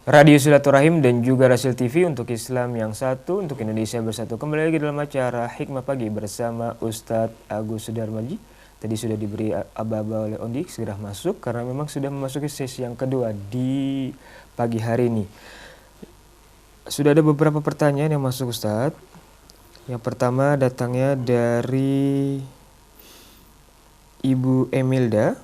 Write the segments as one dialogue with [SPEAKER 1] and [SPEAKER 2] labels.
[SPEAKER 1] Radio Silaturahim dan juga Rasil TV untuk Islam yang satu, untuk Indonesia bersatu. Kembali lagi dalam acara Hikmah Pagi bersama Ustadz Agus Sudarmaji. Tadi sudah diberi aba-aba oleh Ondi, segera masuk karena memang sudah memasuki sesi yang kedua di pagi hari ini. Sudah ada beberapa pertanyaan yang masuk, Ustadz. Yang pertama datangnya dari Ibu Emilda.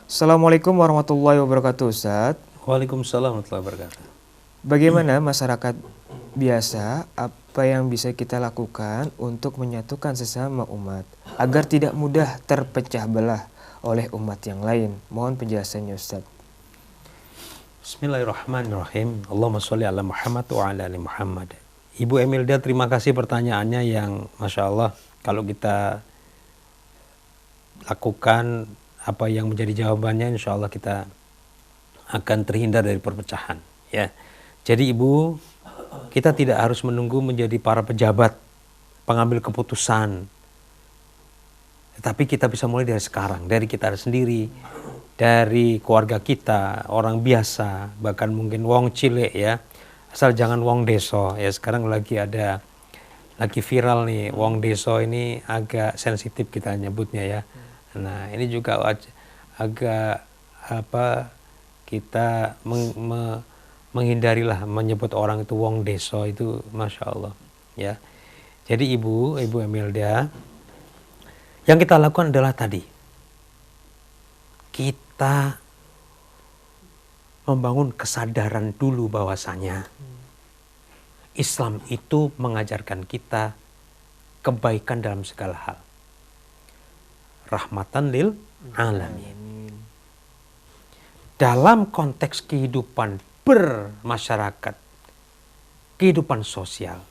[SPEAKER 1] Assalamualaikum warahmatullahi wabarakatuh, Ustadz.
[SPEAKER 2] Waalaikumsalam warahmatullahi wabarakatuh.
[SPEAKER 1] Bagaimana masyarakat biasa, apa yang bisa kita lakukan untuk menyatukan sesama umat agar tidak mudah terpecah belah oleh umat yang lain? Mohon penjelasannya, Ustaz.
[SPEAKER 2] Bismillahirrahmanirrahim. Allahumma sholli ala Muhammad wa ala ali Muhammad. Ibu Emilda, terima kasih pertanyaannya yang Masya Allah, kalau kita lakukan apa yang menjadi jawabannya, insya Allah kita akan terhindar dari perpecahan, ya. Jadi Ibu, kita tidak harus menunggu menjadi para pejabat, pengambil keputusan. Tetapi kita bisa mulai dari sekarang, dari kita sendiri, dari keluarga kita, orang biasa, bahkan mungkin wong cilik, ya. Asal jangan wong deso, ya. Sekarang lagi viral nih, wong deso ini agak sensitif kita nyebutnya, ya. Nah, ini juga agak kita menghindarilah menyebut orang itu wong deso itu, Masya Allah, ya. Jadi Ibu Emilda, yang kita lakukan adalah tadi kita membangun kesadaran dulu bahwasanya Islam itu mengajarkan kita kebaikan dalam segala hal, rahmatan lil alamin. Dalam konteks kehidupan bermasyarakat, kehidupan sosial,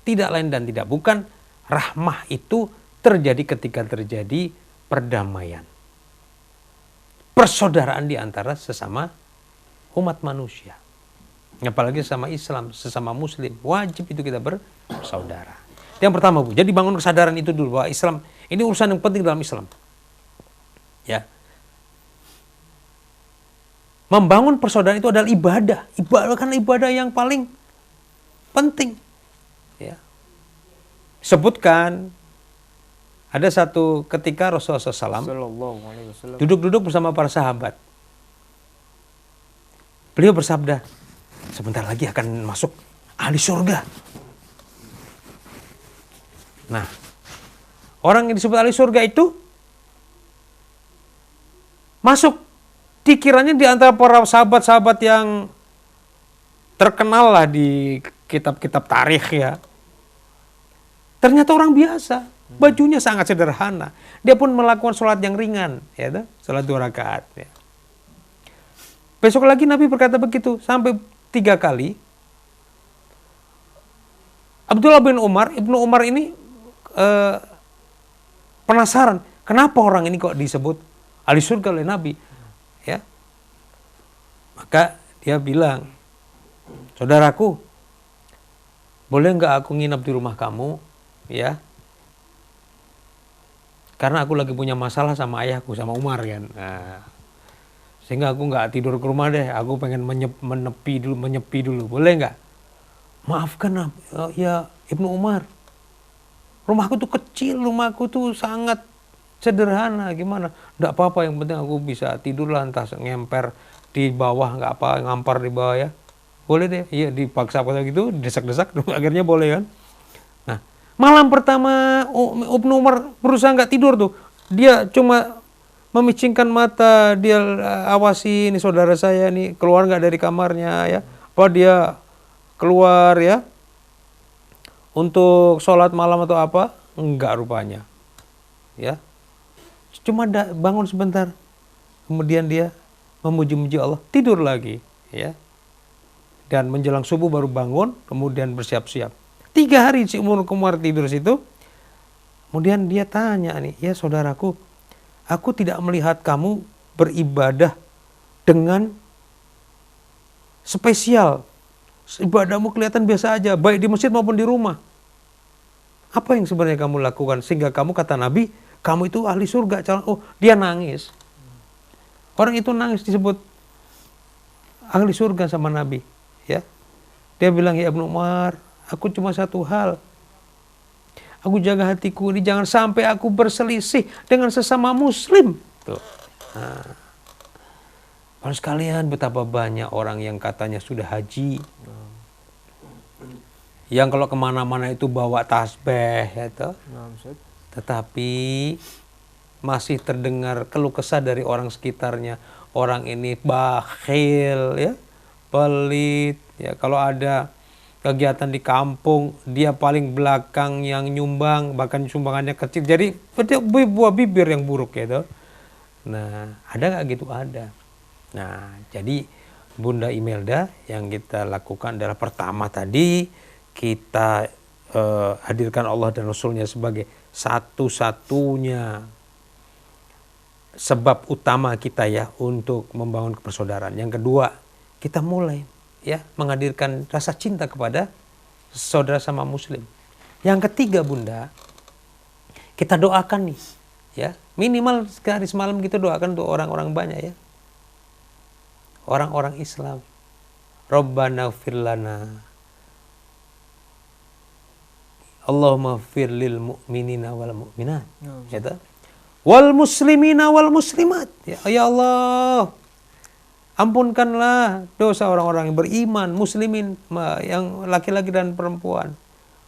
[SPEAKER 2] tidak lain dan tidak bukan, rahmah itu terjadi ketika terjadi perdamaian, persaudaraan di antara sesama umat manusia. Apalagi sesama Islam, sesama Muslim, wajib itu kita bersaudara. Yang pertama, Bu, jadi bangun kesadaran itu dulu bahwa Islam ini urusan yang penting dalam Islam, ya. Membangun persaudaraan itu adalah ibadah karena ibadah yang paling penting, ya. Sebutkan ada satu ketika Rasulullah SAW duduk-duduk bersama para sahabat. Beliau bersabda, sebentar lagi akan masuk ahli surga. Nah, orang yang disebut ahli surga itu masuk. Dikiranya di antara para sahabat-sahabat yang terkenal lah di kitab-kitab tarikh, ya. Ternyata orang biasa, bajunya sangat sederhana. Dia pun melakukan sholat yang ringan, ya, sholat 2 rakaat. Ya. Besok lagi Nabi berkata begitu sampai 3 kali. Abdullah bin Umar, Ibnu Umar ini penasaran, kenapa orang ini kok disebut ahli surga oleh Nabi? Ya, maka dia bilang, saudaraku, boleh nggak aku nginap di rumah kamu, ya? Karena aku lagi punya masalah sama ayahku, sama Umar, kan. Nah, sehingga aku nggak tidur ke rumah deh, aku pengen menyepi dulu, boleh nggak? Maafkan, ya Ibnu Umar, rumahku tuh kecil, rumahku tuh sangat sederhana, gimana? Nggak apa-apa, yang penting aku bisa tidur lah, entah ngemper di bawah, nggak apa, ngampar di bawah, ya. Boleh deh, iya, dipaksa-paksa gitu, desak-desak, akhirnya boleh, kan. Nah, malam pertama Ibnu Umar berusaha nggak tidur tuh, dia cuma memicingkan mata, dia awasi, ini saudara saya nih keluar nggak dari kamarnya, ya. Apa dia keluar, ya, untuk sholat malam atau apa? Enggak rupanya, ya. Cuma bangun sebentar, kemudian dia memuji-muji Allah, tidur lagi, ya. Dan menjelang subuh baru bangun, kemudian bersiap-siap. 3 hari si Umar tidur situ. Kemudian dia tanya nih, ya saudaraku, aku tidak melihat kamu beribadah dengan spesial. Ibadahmu kelihatan biasa aja, baik di masjid maupun di rumah. Apa yang sebenarnya kamu lakukan sehingga kamu, kata Nabi, kamu itu ahli surga? Oh, dia nangis. Orang itu nangis disebut ahli surga sama Nabi, ya. Dia bilang, ya Ibnu Umar, aku cuma satu hal. Aku jaga hatiku ini jangan sampai aku berselisih dengan sesama muslim. Tuh. Nah. Kalau sekalian betapa banyak orang yang katanya sudah haji. Yang kalau kemana-mana itu bawa tasbih, ya toh. Tetapi masih terdengar keluh kesah dari orang sekitarnya. Orang ini bakhil, ya, pelit. Ya, kalau ada kegiatan di kampung, dia paling belakang yang nyumbang, bahkan sumbangannya kecil. Jadi buah bibir yang buruk, ya toh. Nah, ada nggak gitu? Ada. Nah, jadi Bunda Imelda yang kita lakukan adalah pertama tadi kita hadirkan Allah dan Rasulnya sebagai satu-satunya sebab utama kita ya untuk membangun persaudaraan. Yang kedua, kita mulai ya menghadirkan rasa cinta kepada saudara sama muslim. Yang ketiga Bunda, kita doakan nih ya, minimal sekali semalam kita doakan untuk orang-orang banyak ya. Orang-orang Islam. Rabbana ighfir lana. Allahumma ighfir lil mu'minina wal mu'minat. Ya toh? Wal muslimina wal muslimat. Ya Allah, ampunkanlah dosa orang-orang yang beriman, muslimin, yang laki-laki dan perempuan.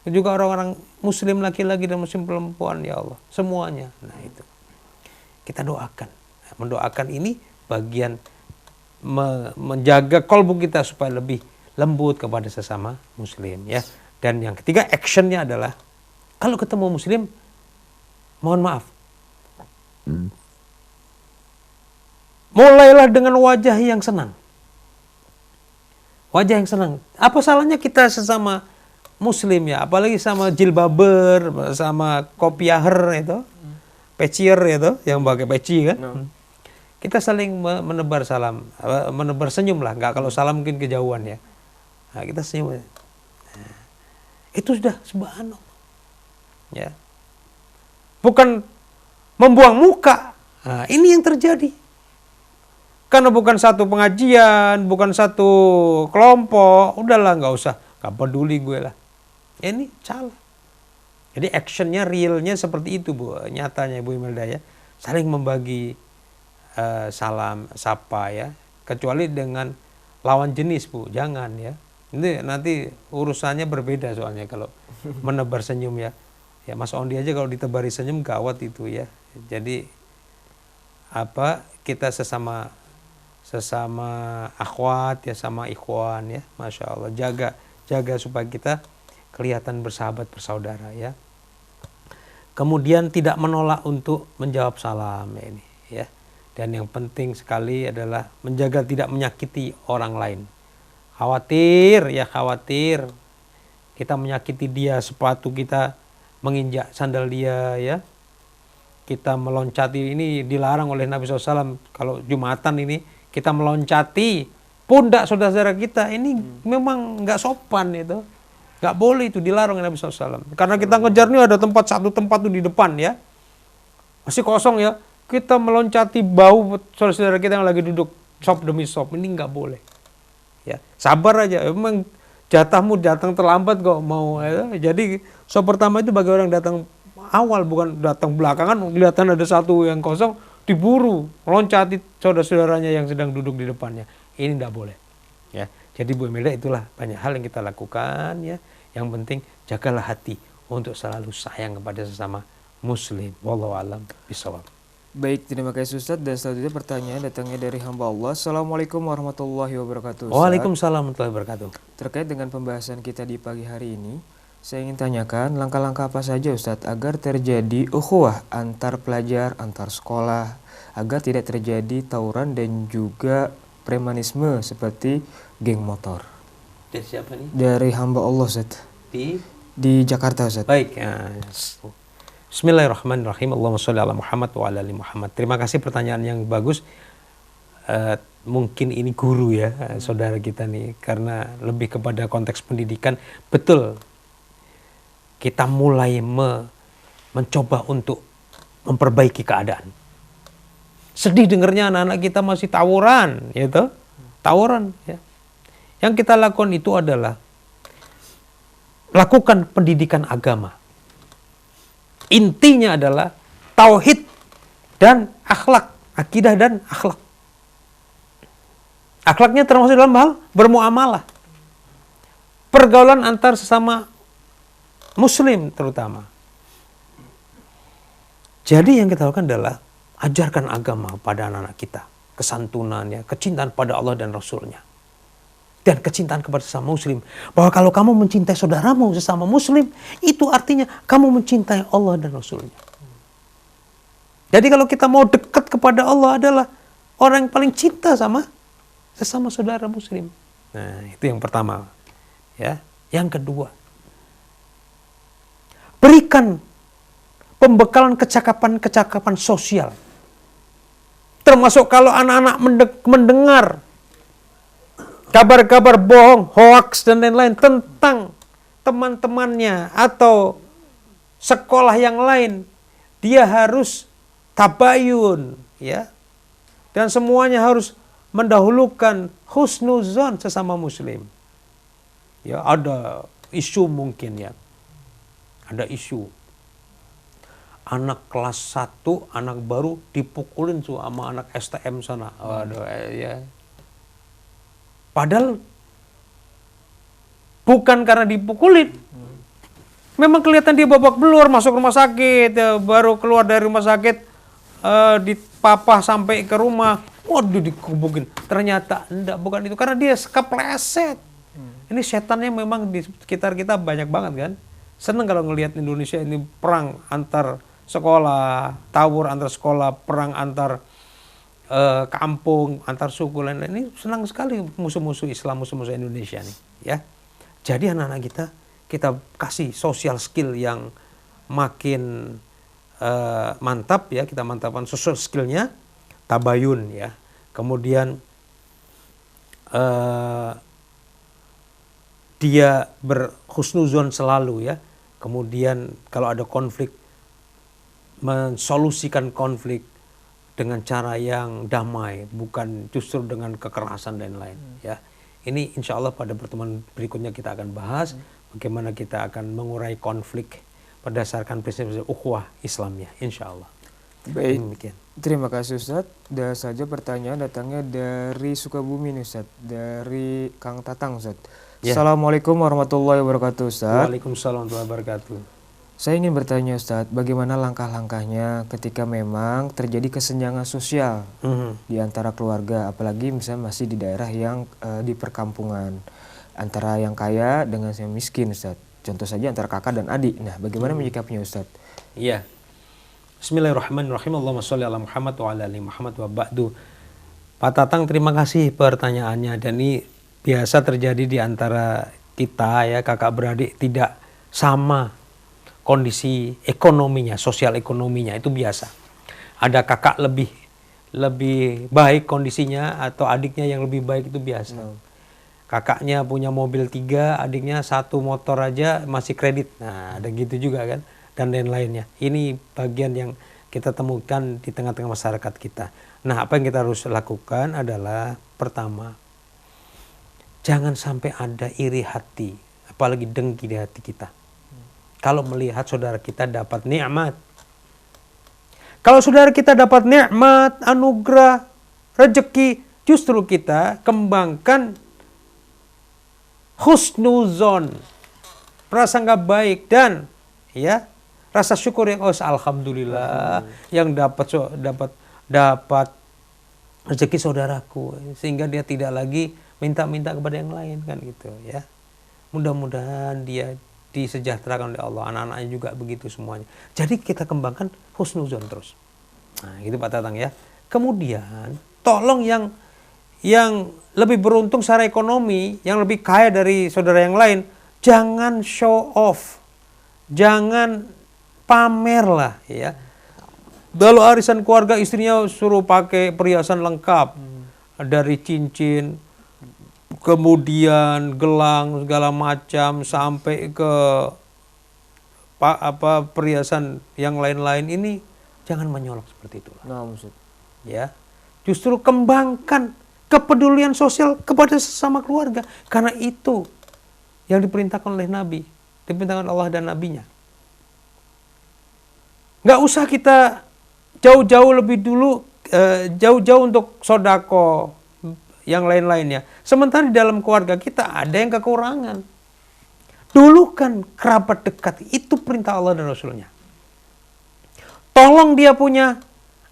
[SPEAKER 2] Juga orang-orang muslim laki-laki dan muslim perempuan, ya Allah. Semuanya. Nah itu. Kita doakan. Mendoakan ini bagian menjaga kolbu kita supaya lebih lembut kepada sesama muslim ya. Dan yang ketiga actionnya adalah kalau ketemu muslim mohon maaf, mulailah dengan wajah yang senang. Wajah yang senang. Apa salahnya kita sesama muslim ya, apalagi sama jilbaber, sama kopiaher itu, pecier itu, yang pakai peci kan. Kita saling menebar salam, menebar senyum lah. Nggak, kalau salam mungkin kejauhan ya. Nah, kita senyum. Nah, itu sudah subhanallah. Ya. Bukan membuang muka. Nah, ini yang terjadi. Karena bukan satu pengajian, bukan satu kelompok. Udahlah, nggak usah. Nggak peduli gue lah. Ini salah. Jadi actionnya, realnya seperti itu Bu. Nyatanya Bu Imelda ya. Saling membagi salam, sapa ya, kecuali dengan lawan jenis Bu, jangan ya. Ini nanti urusannya berbeda soalnya kalau menebar senyum ya. Ya Mas Ondi aja kalau ditebari senyum gawat itu ya. Jadi apa kita sesama akhwat ya, sama ikhwan ya, Masya Allah, jaga supaya kita kelihatan bersahabat bersaudara ya. Kemudian tidak menolak untuk menjawab salam ya, ini ya. Dan yang penting sekali adalah menjaga tidak menyakiti orang lain. Khawatir kita menyakiti dia, sepatu kita menginjak sandal dia ya. Kita meloncati, ini dilarang oleh Nabi SAW. Kalau Jumatan ini kita meloncati pundak saudara-saudara kita, ini memang nggak sopan itu. Nggak boleh, itu dilarang oleh Nabi SAW. Karena kita ngejar nih ada satu tempat tuh di depan ya. Masih kosong ya. Kita meloncati bau saudara-saudara kita yang lagi duduk sop demi sop, ini nggak boleh. Ya, sabar aja. Memang jatahmu datang terlambat kok mau. Ya. Jadi sop pertama itu bagi orang datang awal, bukan datang belakangan. Kelihatan ada satu yang kosong, diburu, loncati saudara-saudaranya yang sedang duduk di depannya. Ini nggak boleh. Ya, jadi Bu Imelda itulah banyak hal yang kita lakukan ya. Yang penting jagalah hati untuk selalu sayang kepada sesama muslim. Wallahu a'lam bishawab.
[SPEAKER 1] Baik, terima kasih Ustadz. Dan selanjutnya pertanyaan datangnya dari hamba Allah. Assalamualaikum warahmatullahi wabarakatuh.
[SPEAKER 2] Waalaikumsalam warahmatullahi wabarakatuh.
[SPEAKER 1] Terkait dengan pembahasan kita di pagi hari ini, saya ingin tanyakan langkah-langkah apa saja Ustadz agar terjadi ukhuwah antar pelajar, antar sekolah, agar tidak terjadi tawuran dan juga premanisme seperti geng motor.
[SPEAKER 2] Dari siapa nih?
[SPEAKER 1] Dari hamba Allah Ustadz. Di Jakarta Ustadz.
[SPEAKER 2] Baik. Ya. Bismillahirrahmanirrahim. Allahumma sholli ala Muhammad wa ala ali Muhammad. Terima kasih pertanyaan yang bagus. Mungkin ini guru ya, saudara kita nih, karena lebih kepada konteks pendidikan. Betul. Kita mulai mencoba untuk memperbaiki keadaan. Sedih dengernya anak-anak kita masih tawuran, gitu. tawuran ya. Yang kita lakukan itu adalah lakukan pendidikan agama. Intinya adalah tauhid dan akhlak, akidah dan akhlak. Akhlaknya termasuk dalam hal bermuamalah. Pergaulan antar sesama muslim terutama. Jadi yang kita lakukan adalah ajarkan agama pada anak-anak kita. Kesantunannya, kecintaan pada Allah dan Rasulnya. Dan kecintaan kepada sesama muslim. Bahwa kalau kamu mencintai saudaramu sesama muslim, itu artinya kamu mencintai Allah dan Rasulnya. Jadi kalau kita mau dekat kepada Allah adalah orang yang paling cinta sama sesama saudara muslim. Nah, itu yang pertama. Ya, yang kedua, berikan pembekalan kecakapan-kecakapan sosial. Termasuk kalau anak-anak mendengar kabar-kabar bohong, hoaks dan lain-lain tentang teman-temannya atau sekolah yang lain, dia harus tabayun, ya. Dan semuanya harus mendahulukan husnuzon sesama muslim. Ya, ada isu mungkin ya. Ada isu anak kelas 1, anak baru dipukulin sama anak STM sana. Waduh, ya. Padahal bukan karena dipukulin. Memang kelihatan dia babak belur masuk rumah sakit, ya, baru keluar dari rumah sakit dipapah sampai ke rumah. Waduh, dikubukin. Ternyata enggak, bukan itu karena dia kepleset. Ini setannya memang di sekitar kita banyak banget kan. Seneng kalau ngelihat Indonesia ini perang antar sekolah, tawur antar sekolah, perang antar kampung, antar suku lain-lain. Ini senang sekali musuh-musuh Islam, musuh-musuh Indonesia nih, ya. Jadi anak-anak kita kasih social skill yang makin mantap ya, kita mantapkan social skillnya, tabayun ya. Kemudian dia berhusnuzon selalu ya. Kemudian kalau ada konflik, mensolusikan konflik dengan cara yang damai, bukan justru dengan kekerasan dan lain ya. Ini insya Allah pada pertemuan berikutnya kita akan bahas bagaimana kita akan mengurai konflik berdasarkan prinsip-prinsip ukhuwah Islamnya, insya Allah.
[SPEAKER 1] Baik,
[SPEAKER 2] Demikian.
[SPEAKER 1] terima kasih Ustadz. Dan saja pertanyaan datangnya dari Sukabumi nih Ustadz, dari Kang Tatang Ustadz.
[SPEAKER 2] Ya.
[SPEAKER 1] Assalamualaikum warahmatullahi wabarakatuh Ustadz.
[SPEAKER 2] Waalaikumsalam warahmatullahi wabarakatuh.
[SPEAKER 1] Saya ingin bertanya Ustadz, bagaimana langkah-langkahnya ketika memang terjadi kesenjangan sosial di antara keluarga, apalagi misalnya masih di daerah yang di perkampungan, antara yang kaya dengan yang miskin Ustadz. Contoh saja antara kakak dan adik. Nah, bagaimana menyikapinya Ustadz?
[SPEAKER 2] Iya. Bismillahirrahmanirrahim. Allahumma sholli ala Muhammad wa ala ali Muhammad wa ba'du. Pak Tatang, terima kasih pertanyaannya. Dan ini biasa terjadi di antara kita ya, kakak beradik tidak sama kondisi ekonominya, sosial ekonominya, itu biasa. Ada kakak lebih baik kondisinya atau adiknya yang lebih baik, itu biasa. Kakaknya punya mobil 3, adiknya 1 motor aja masih kredit. Nah, ada gitu juga kan, dan lain-lainnya. Ini bagian yang kita temukan di tengah-tengah masyarakat kita. Nah, apa yang kita harus lakukan adalah pertama, jangan sampai ada iri hati, apalagi dengki di hati kita. Kalau melihat saudara kita dapat nikmat. Kalau saudara kita dapat nikmat, anugerah, rezeki, justru kita kembangkan husnuzon, prasangka baik dan ya rasa syukur yang alhamdulillah yang dapat rezeki saudaraku, sehingga dia tidak lagi minta-minta kepada yang lain kan gitu ya. Mudah-mudahan dia disejahterakan oleh Allah, anak-anaknya juga begitu semuanya. Jadi kita kembangkan husnuzon terus. Nah, gitu Pak Tatang ya. Kemudian tolong yang lebih beruntung secara ekonomi, yang lebih kaya dari saudara yang lain, jangan show off. Jangan pamer lah ya. Kalau arisan keluarga istrinya suruh pakai perhiasan lengkap dari cincin, kemudian gelang segala macam sampai ke perhiasan yang lain-lain, ini jangan menyolok seperti itu.
[SPEAKER 1] Nah, maksud.
[SPEAKER 2] Ya. Justru kembangkan kepedulian sosial kepada sesama keluarga. Karena itu yang diperintahkan oleh Nabi, diperintahkan Allah dan Nabinya. Nggak usah kita jauh-jauh lebih dulu, jauh-jauh untuk sodako, yang lain-lainnya. Sementara di dalam keluarga kita ada yang kekurangan. Dulu kan kerabat dekat, itu perintah Allah dan Rasulnya. Tolong dia punya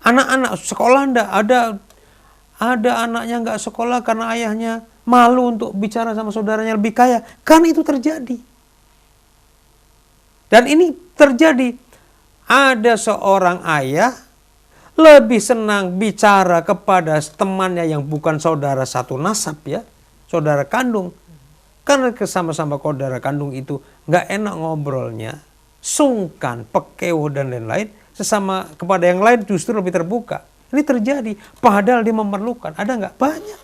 [SPEAKER 2] anak-anak sekolah, ada anaknya nggak sekolah karena ayahnya malu untuk bicara sama saudaranya lebih kaya. Kan itu terjadi. Dan ini terjadi. Ada seorang ayah lebih senang bicara kepada temannya yang bukan saudara satu nasab ya, saudara kandung. Karena sama-sama saudara kandung itu nggak enak ngobrolnya, sungkan, pekewo dan lain-lain. Sesama kepada yang lain justru lebih terbuka. Ini terjadi, padahal dia memerlukan. Ada nggak? Banyak.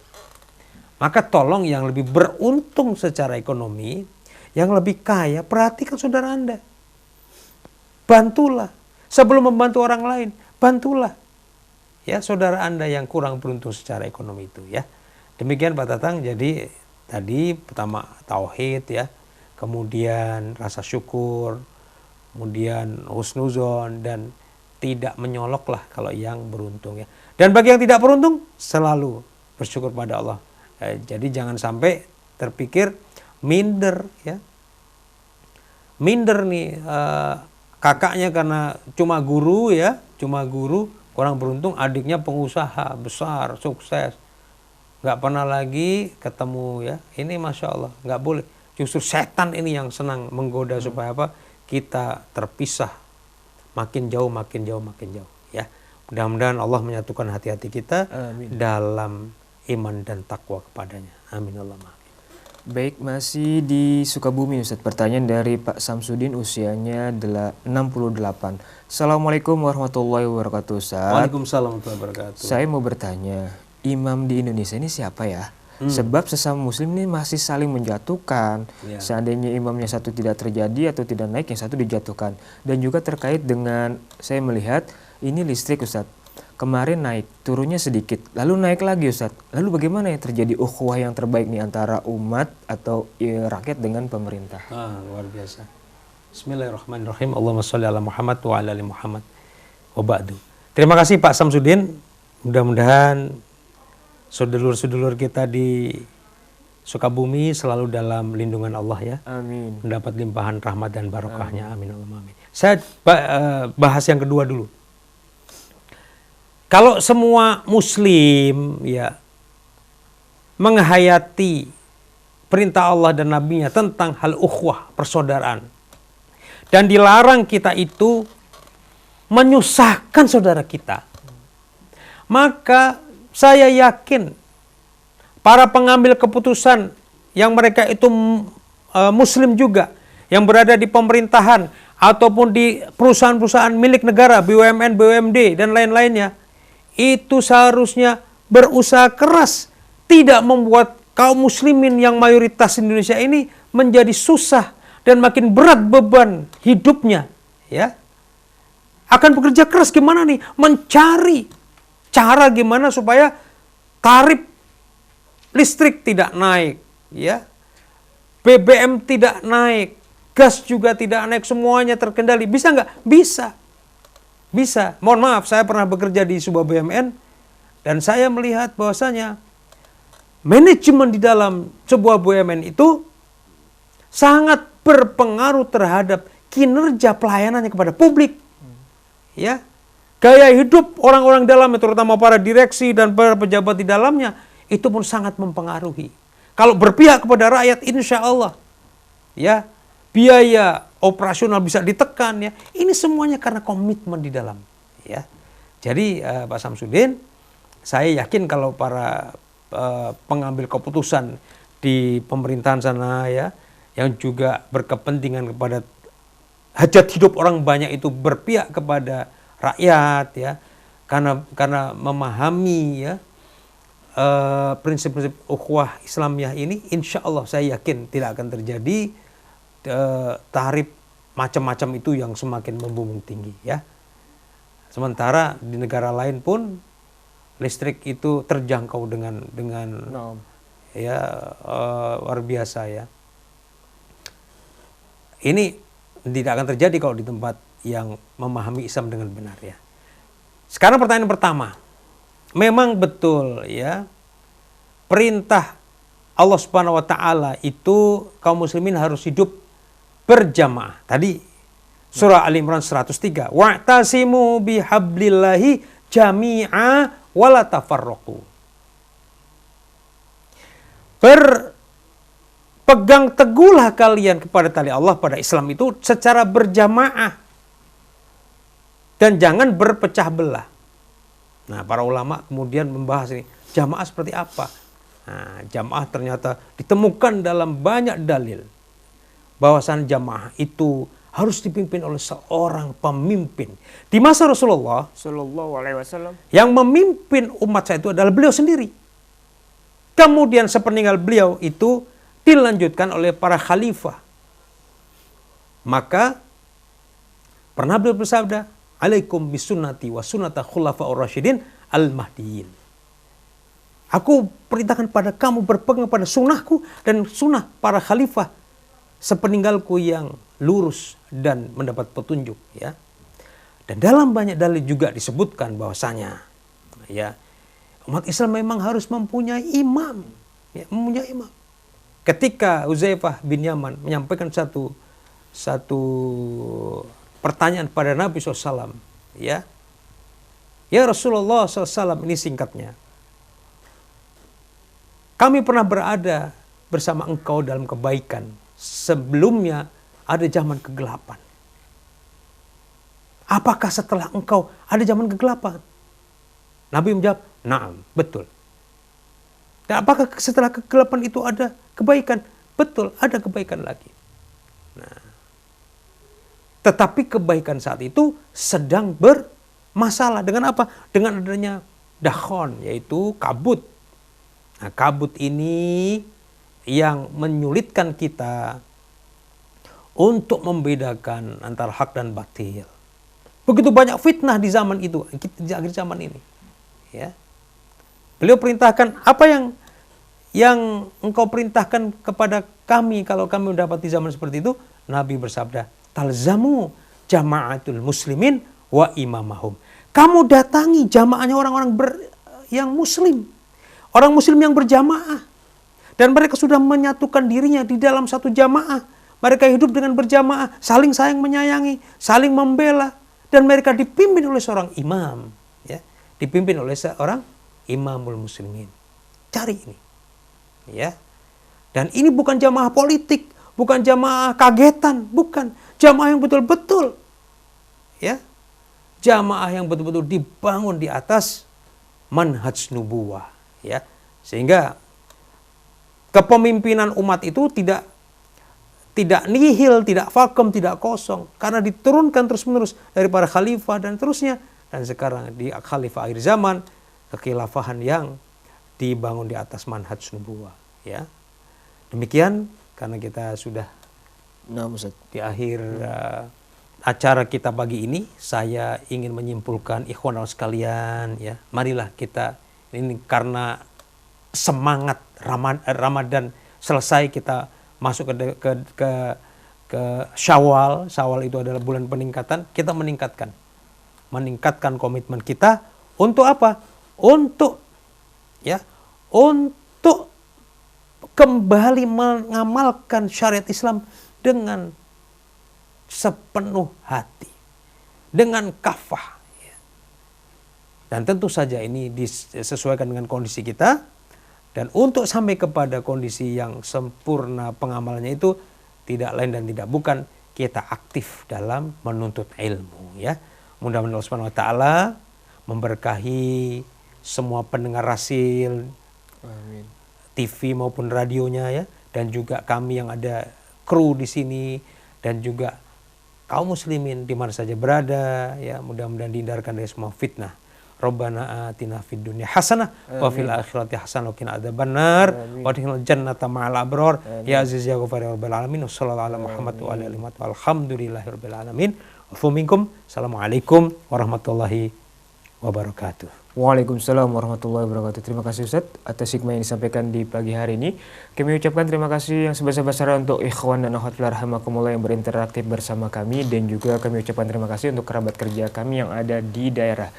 [SPEAKER 2] Maka tolong yang lebih beruntung secara ekonomi, yang lebih kaya, perhatikan saudara Anda. Bantulah. Sebelum membantu orang lain, bantulah. Ya, saudara Anda yang kurang beruntung secara ekonomi itu ya. Demikian Pak Tatang, jadi tadi pertama tauhid ya, kemudian rasa syukur, kemudian husnuzon, dan tidak menyolok lah kalau yang beruntung ya. Dan bagi yang tidak beruntung, selalu bersyukur pada Allah. Jadi jangan sampai terpikir minder ya. Minder nih, kakaknya karena cuma guru ya, cuma guru, kurang beruntung, adiknya pengusaha besar, sukses. Nggak pernah lagi ketemu ya. Ini Masya Allah, nggak boleh. Justru setan ini yang senang menggoda supaya apa? Kita terpisah. Makin jauh ya. Mudah-mudahan Allah menyatukan hati-hati kita. Amin. Dalam iman dan takwa kepadanya. Amin Allahumma.
[SPEAKER 1] Baik, masih di Sukabumi Ustaz. Pertanyaan dari Pak Samsudin, usianya 68. Assalamualaikum warahmatullahi wabarakatuh Ustaz.
[SPEAKER 2] Waalaikumsalam warahmatullahi wabarakatuh.
[SPEAKER 1] Saya mau bertanya, imam di Indonesia ini siapa ya? Sebab sesama muslim ini masih saling menjatuhkan. Seandainya imamnya satu tidak terjadi atau tidak naik, yang satu dijatuhkan. Dan juga terkait dengan, saya melihat ini listrik Ustaz. Kemarin naik, turunnya sedikit, lalu naik lagi Ustaz. Lalu bagaimana yang terjadi ukhuwah yang terbaik nih antara umat atau rakyat dengan pemerintah?
[SPEAKER 2] Luar biasa. Bismillahirrahmanirrahim. Allahumma sholli ala Muhammad wa ala ali Muhammad wa ba'du. Terima kasih Pak Samsudin. Mudah-mudahan sedulur-sedulur kita di Sukabumi selalu dalam lindungan Allah ya. Amin. Mendapat limpahan rahmat dan barokahnya. Amin. Amin. Saya bahas yang kedua dulu. Kalau semua muslim ya menghayati perintah Allah dan Nabi-Nya tentang hal ukhuwah, persaudaraan, dan dilarang kita itu menyusahkan saudara kita, maka saya yakin para pengambil keputusan yang mereka itu muslim juga, yang berada di pemerintahan ataupun di perusahaan-perusahaan milik negara, BUMN, BUMD dan lain-lainnya, itu seharusnya berusaha keras tidak membuat kaum muslimin yang mayoritas Indonesia ini menjadi susah dan makin berat beban hidupnya ya. Akan bekerja keras gimana nih, mencari cara gimana supaya tarif listrik tidak naik ya, BBM tidak naik, gas juga tidak naik, semuanya terkendali. Bisa nggak? Bisa. Bisa. Mohon maaf, saya pernah bekerja di sebuah BUMN dan saya melihat bahwasanya manajemen di dalam sebuah BUMN itu sangat berpengaruh terhadap kinerja pelayanannya kepada publik. Ya. Gaya hidup orang-orang dalamnya, terutama para direksi dan para pejabat di dalamnya, itu pun sangat mempengaruhi. Kalau berpihak kepada rakyat, insya Allah ya, biaya operasional bisa ditekan ya. Ini semuanya karena komitmen di dalam ya. Jadi Pak Samsudin, saya yakin kalau para pengambil keputusan di pemerintahan sana ya, yang juga berkepentingan kepada hajat hidup orang banyak itu berpihak kepada rakyat ya, karena memahami ya prinsip-prinsip ukhuwah Islamiyah ini, insya Allah saya yakin tidak akan terjadi tarif macam-macam itu yang semakin membumbung tinggi ya. Sementara di negara lain pun listrik itu terjangkau dengan
[SPEAKER 1] Naam.
[SPEAKER 2] ya luar biasa ya. Ini tidak akan terjadi kalau di tempat yang memahami Islam dengan benar ya. Sekarang pertanyaan pertama. Memang betul ya, perintah Allah Subhanahu wa taala itu kaum muslimin harus hidup berjamaah. Tadi surah Al Imran 103, wa'tasimu bihablillahi jami'a wala tafarraqu. Berpegang teguhlah kalian kepada tali Allah, pada Islam itu secara berjamaah dan jangan berpecah belah. Nah, para ulama kemudian membahas ini, jamaah seperti apa? Nah, jamaah ternyata ditemukan dalam banyak dalil bahwasan jamaah itu harus dipimpin oleh seorang pemimpin. Di masa Rasulullah
[SPEAKER 1] Sallallahu alaihi wasallam.
[SPEAKER 2] yang memimpin umat saya itu adalah beliau sendiri. Kemudian sepeninggal beliau itu dilanjutkan oleh para khalifah. Maka pernah beliau bersabda, alaikum bisunnati wa sunnata khulafaur rasyidin al-mahdiyyin. Aku perintahkan pada kamu berpegang pada sunnahku dan sunnah para khalifah sepeninggalku yang lurus dan mendapat petunjuk ya. Dan dalam banyak dalil juga disebutkan bahwasanya ya, umat Islam memang harus mempunyai imam, ya, mempunyai imam. Ketika Huzaifah bin Yaman menyampaikan satu pertanyaan pada Nabi SAW, ya Rasulullah SAW, ini singkatnya, kami pernah berada bersama engkau dalam kebaikan, sebelumnya ada zaman kegelapan. Apakah setelah engkau ada zaman kegelapan? Nabi menjawab, na'am, betul. Dan apakah setelah kegelapan itu ada kebaikan? Betul, ada kebaikan lagi. Nah, tetapi kebaikan saat itu sedang bermasalah. Dengan apa? Dengan adanya dakhon, yaitu kabut. Nah, kabut ini yang menyulitkan kita untuk membedakan antara hak dan batil. Begitu banyak fitnah di zaman itu, di akhir zaman ini. Ya. Beliau perintahkan, apa yang engkau perintahkan kepada kami kalau kami mendapati zaman seperti itu? Nabi bersabda, talzamu jama'atul muslimin wa imamahum. Kamu datangi jamaahnya orang-orang yang muslim. Orang muslim yang berjamaah. Dan mereka sudah menyatukan dirinya di dalam satu jamaah. Mereka hidup dengan berjamaah, saling sayang menyayangi, saling membela. Dan mereka dipimpin oleh seorang imam. Ya. Dipimpin oleh seorang imamul muslimin. Cari ini. Ya. Dan ini bukan jamaah politik, bukan jamaah kagetan, bukan. Jamaah yang betul-betul. Ya. Jamaah yang betul-betul dibangun di atas manhaj nubuwah. Ya. Sehingga kepemimpinan umat itu tidak nihil, tidak vakum, tidak kosong. Karena diturunkan terus-menerus dari para khalifah dan terusnya. Dan sekarang di khalifah akhir zaman, kekhilafahan yang dibangun di atas manhaj nubuwah. Ya. Demikian, karena kita sudah di akhir acara kita pagi ini, saya ingin menyimpulkan ikhwan sekalian. Ya. Marilah kita, ini karena semangat Ramadan selesai, kita masuk ke Syawal. Syawal itu adalah bulan peningkatan. Kita meningkatkan komitmen kita untuk apa? Untuk kembali mengamalkan syariat Islam dengan sepenuh hati, dengan kafah. Dan tentu saja ini disesuaikan dengan kondisi kita. Dan untuk sampai kepada kondisi yang sempurna pengamalannya itu tidak lain dan tidak bukan kita aktif dalam menuntut ilmu ya. Mudah-mudahan Allah Subhanahu wa taala memberkahi semua pendengar Rasil, amin, TV maupun radionya ya, dan juga kami yang ada kru di sini dan juga kaum muslimin di mana saja berada ya, mudah-mudahan dihindarkan dari semua fitnah. Rabbana atina fid dunya hasanah wa fil akhirati hasanah wa qina adzabannar wa adkhilnal jannata ma'al abrar ya aziz ya ghafar ya rabbal alamin. Wassallallahu ala Muhammad wa alihi walhamdulillahi rabbil alamin. Wa minkum. Assalamualaikum warahmatullahi wabarakatuh.
[SPEAKER 1] Waalaikumsalam warahmatullahi wabarakatuh. Terima kasih Ustaz atas hikmah yang disampaikan di pagi hari ini. Kami ucapkan terima kasih yang sebesar-besarnya untuk ikhwan dan akhwat fillah rahimakumullah yang berinteraktif bersama kami, dan juga kami ucapkan terima kasih untuk kerabat kerja kami yang ada di daerah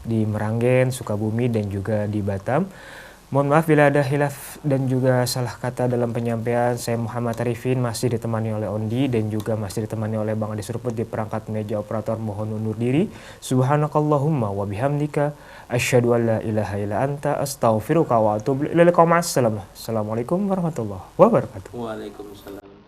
[SPEAKER 1] di Meranggen, Sukabumi, dan juga di Batam. Mohon maaf bila ada hilaf dan juga salah kata dalam penyampaian. Saya Muhammad Arifin masih ditemani oleh Ondi dan juga masih ditemani oleh Bang Adi Seruput di perangkat meja operator. Mohon undur diri. Subhanakallahumma wa bihamdika asyhadu an la ilaha illa anta astaghfiruka wa atubu ilaik. Assalamualaikum warahmatullahi wabarakatuh.
[SPEAKER 2] Waalaikumsalam.